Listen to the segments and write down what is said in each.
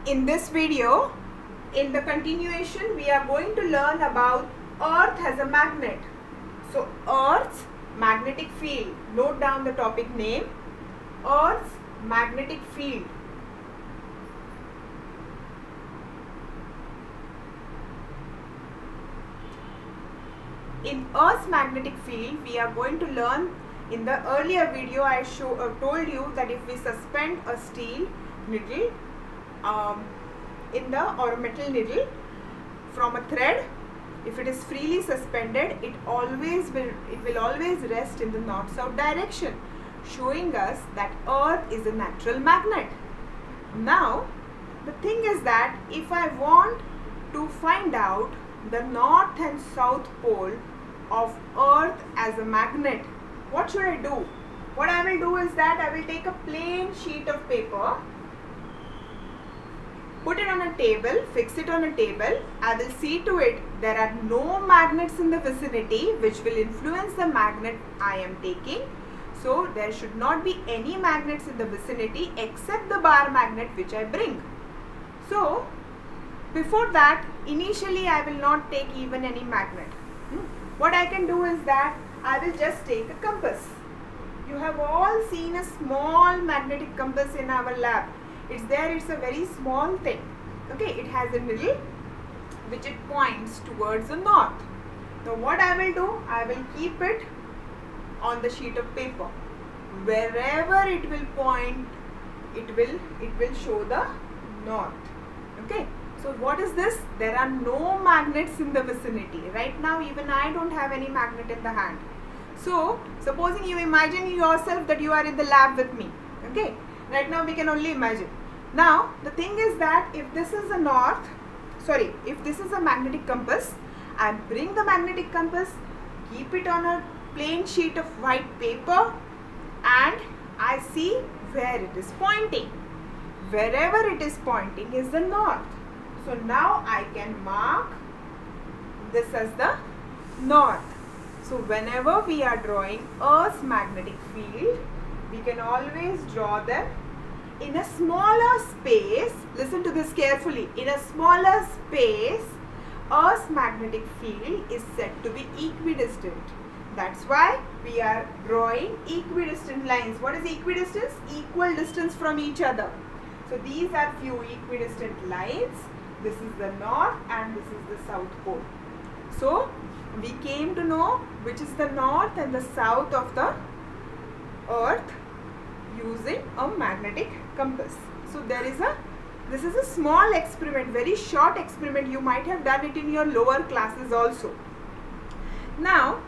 In this video, in the continuation, we are going to learn about Earth as a magnet. So, Earth's magnetic field. Note down the topic name. Earth's magnetic field. In Earth's magnetic field, we are going to learn. In the earlier video, I told you that if we suspend a steel needle or a metal needle from a thread, if it is freely suspended, it will always rest in the north-south direction, showing us that Earth is a natural magnet. Now, the thing is that if I want to find out the north and south pole of Earth as a magnet, what should I do? What I will do is that I will take a plain sheet of paper, put it on a table, fix it on a table. I will see to it there are no magnets in the vicinity which will influence the magnet I am taking. So there should not be any magnets in the vicinity except the bar magnet which I bring. So before that, initially I will not take even any magnet. What I can do is that I will just take a compass. You have all seen a small magnetic compass in our lab. It's there, it's a very small thing. Okay, it has a needle which it points towards the north. Now what I will do, I will keep it on the sheet of paper. Wherever it will point, it will show the north. Okay. So what is this? There are no magnets in the vicinity. Right now even I don't have any magnet in the hand. So supposing you imagine yourself that you are in the lab with me. Okay. Right now we can only imagine. Now the thing is that if this is a if this is a magnetic compass, I bring the magnetic compass, keep it on a plain sheet of white paper, and I see where it is pointing. Wherever it is pointing is the north. So now I can mark this as the north. So whenever we are drawing Earth's magnetic field, we can always draw them in a smaller space. Listen to this carefully. In a smaller space, Earth's magnetic field is said to be equidistant. That's why we are drawing equidistant lines. What is equidistance? Equal distance from each other. So these are few equidistant lines. This is the north and this is the south pole. So we came to know which is the north and the south of the Earth using a magnetic compass. So this is a small experiment, very short experiment. You might have done it in your lower classes also. Now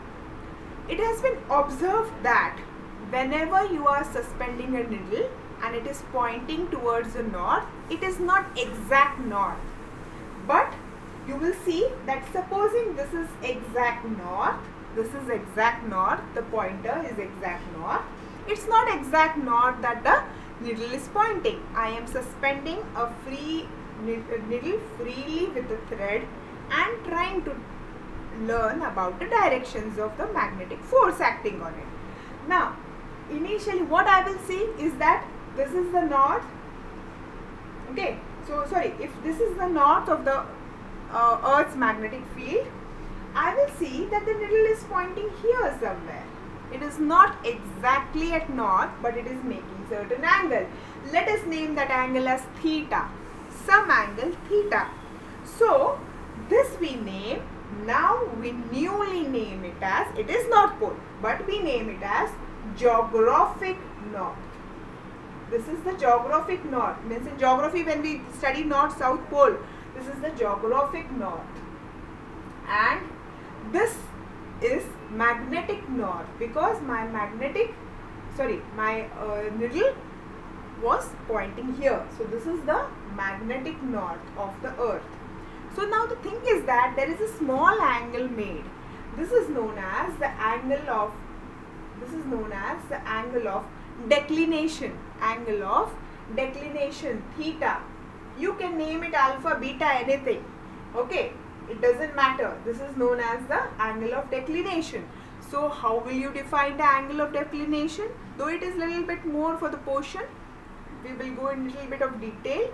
it has been observed that whenever you are suspending a needle and it is pointing towards the north, it is not exact north. But you will see that supposing this is exact north, the pointer is exact north. It's not exact north that the needle is pointing. I am suspending a needle freely with the thread and trying to learn about the directions of the magnetic force acting on it. Now, initially what I will see is that this is the north. Okay. So, if this is the north of the Earth's magnetic field, I will see that the needle is pointing here somewhere. It is not exactly at north, but it is making certain angle. Let us name that angle as theta. Some angle theta. So, this we name. Now we newly name it as, it is North Pole, but we name it as geographic north. This is the geographic north. Means in geography when we study north-south pole, this is the geographic north. And this is magnetic north because my needle was pointing here. So this is the magnetic north of the Earth. So now the thing is that there is a small angle made. This is known as the angle of declination. Angle of declination, theta. You can name it alpha, beta, anything. Okay, it doesn't matter. This is known as the angle of declination. So how will you define the angle of declination? Though it is little bit more for the portion, we will go in little bit of detail.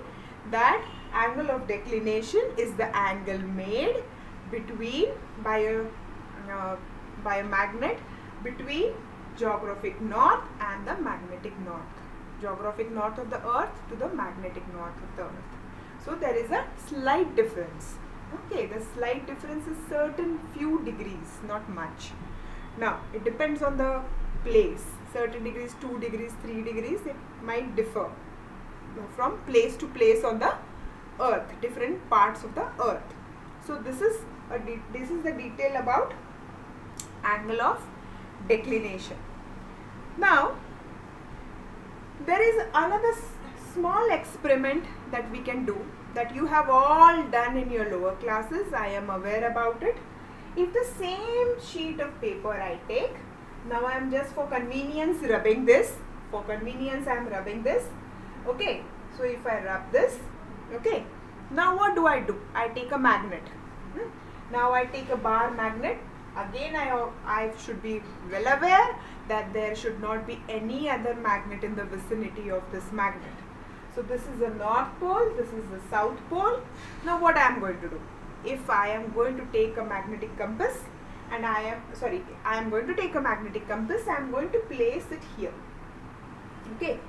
that angle of declination is the angle made between by a magnet between geographic north and the magnetic north. Geographic north of the earth to the magnetic north of the earth. So there is a slight difference. Okay, the slight difference is certain few degrees, not much. Now it depends on the place. Certain degrees, 2 degrees, 3 degrees, it might differ from place to place on the earth, different parts of the earth. So this is the detail about angle of declination. Now there is another small experiment that we can do, that you have all done in your lower classes. I am aware about it. If the same sheet of paper I take, now I am just for convenience rubbing this. For convenience I am rubbing this. Okay. So if I rub this, okay. Now what do? I take a magnet. Now I take a bar magnet. Again I should be well aware that there should not be any other magnet in the vicinity of this magnet. So this is the north pole, this is the south pole. Now what I am going to do? If I am going to take a magnetic compass and I am going to take a magnetic compass, I am going to place it here. Okay,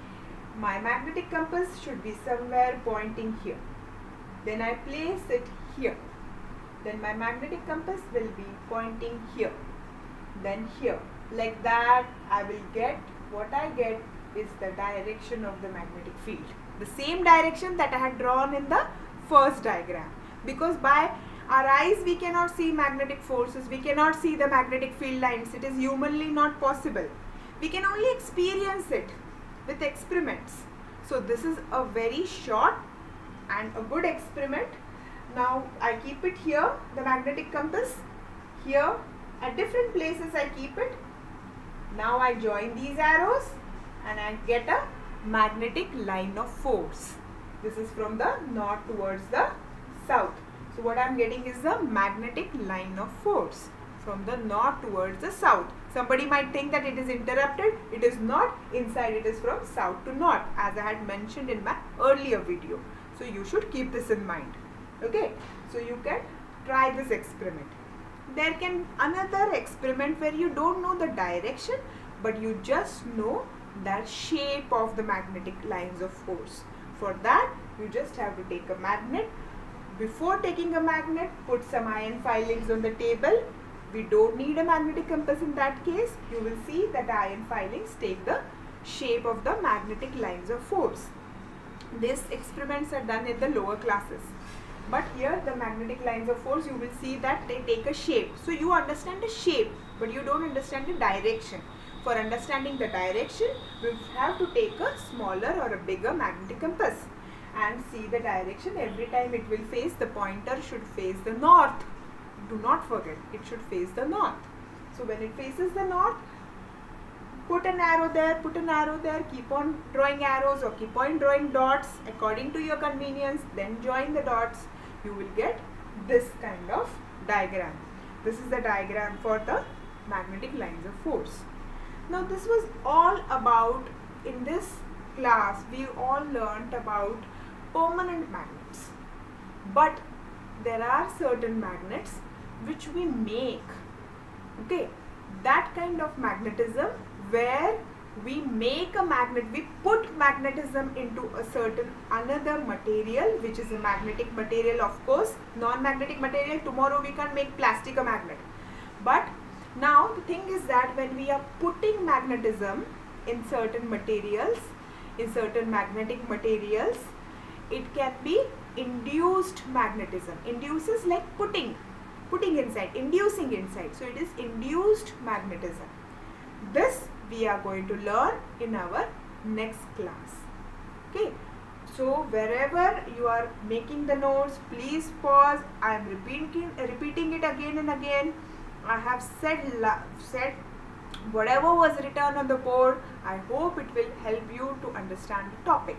my magnetic compass should be somewhere pointing here. Then I place it here. Then my magnetic compass will be pointing here. Then here. Like that I will get, what I get is the direction of the magnetic field. The same direction that I had drawn in the first diagram. Because by our eyes we cannot see magnetic forces, we cannot see the magnetic field lines. It is humanly not possible. We can only experience it with experiments. So this is a very short and a good experiment. Now I keep it here, the magnetic compass. Here at different places I keep it. Now I join these arrows and I get a magnetic line of force. This is from the north towards the south. So what I am getting is the magnetic line of force from the north towards the south. Somebody might think that it is interrupted. It is not. Inside it is from south to north, as I had mentioned in my earlier video. So you should keep this in mind. Okay. So you can try this experiment. There can another experiment where you don't know the direction, but you just know the shape of the magnetic lines of force. For that you just have to take a magnet. Before taking a magnet, put some iron filings on the table. We don't need a magnetic compass in that case. You will see that the iron filings take the shape of the magnetic lines of force. These experiments are done in the lower classes. But here the magnetic lines of force, you will see that they take a shape. So you understand the shape, but you don't understand the direction. For understanding the direction, we have to take a smaller or a bigger magnetic compass and see the direction. Every time it will face, the pointer should face the north. Do not forget, it should face the north. So when it faces the north, put an arrow there, put an arrow there, keep on drawing arrows or keep on drawing dots according to your convenience, then join the dots. You will get this kind of diagram. This is the diagram for the magnetic lines of force. Now this was all about, in this class we all learnt about permanent magnets. But there are certain magnets which we make. Okay, that kind of magnetism where we make a magnet, we put magnetism into a certain another material which is a magnetic material, of course. Non-magnetic material, tomorrow we can make plastic a magnet. But now the thing is that when we are putting magnetism in certain materials, in certain magnetic materials, it can be induced magnetism. Induces like putting inside, inducing inside. So it is induced magnetism. This we are going to learn in our next class. Okay. So wherever you are making the notes, please pause. I am repeating it again and again. I have said whatever was written on the board. I hope it will help you to understand the topic.